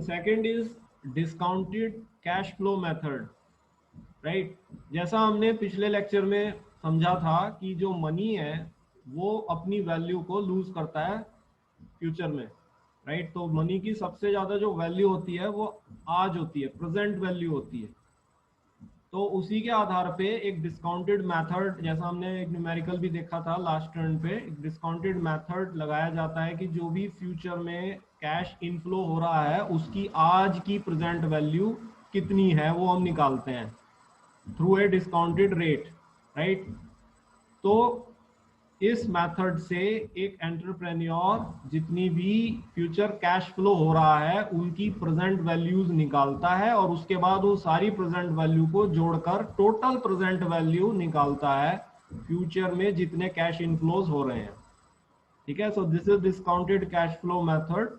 Second is discounted cash flow method, right. जैसा हमने पिछले लेक्चर में समझा था कि जो मनी है वो अपनी वैल्यू को लूज करता है फ्यूचर में, राइट। तो मनी की सबसे ज्यादा जो वैल्यू होती है वो आज होती है, प्रेजेंट वैल्यू होती है। तो उसी के आधार पे एक डिस्काउंटेड मेथड, जैसा हमने एक न्यूमेरिकल भी देखा था लास्ट टर्न पे, एक डिस्काउंटेड मेथड लगाया जाता है कि जो भी फ्यूचर में कैश इनफ्लो हो रहा है उसकी आज की प्रेजेंट वैल्यू कितनी है वो हम निकालते हैं through a discounted rate, right. तो इस मेथड से एक एंटरप्रेन्योर जितनी भी फ्यूचर कैश फ्लो हो रहा है उनकी प्रेजेंट वैल्यूज निकालता है और उसके बाद वो सारी प्रेजेंट वैल्यू को जोड़कर टोटल प्रेजेंट वैल्यू निकालता है फ्यूचर में जितने कैश इनफ्लोज हो रहे हैं, ठीक है। So this is discounted cash flow method.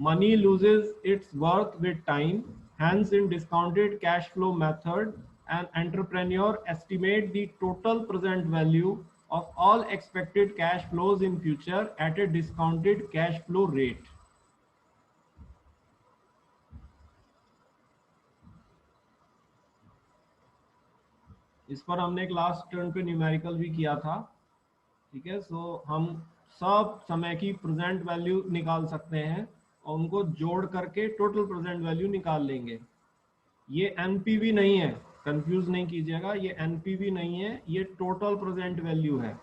Money loses it's worth with time, hence in discounted cash flow method an entrepreneur estimate the total present value of all expected cash flows in future at a discounted cash flow rate। इस पर हमने एक last turn पे numerical भी किया था, ठीक है। सो हम सब समय की प्रेजेंट वैल्यू निकाल सकते हैं और उनको जोड़ करके टोटल प्रेजेंट वैल्यू निकाल लेंगे। ये एनपीवी नहीं है, कंफ्यूज नहीं कीजिएगा, ये एनपीवी नहीं है, ये टोटल प्रेजेंट वैल्यू है।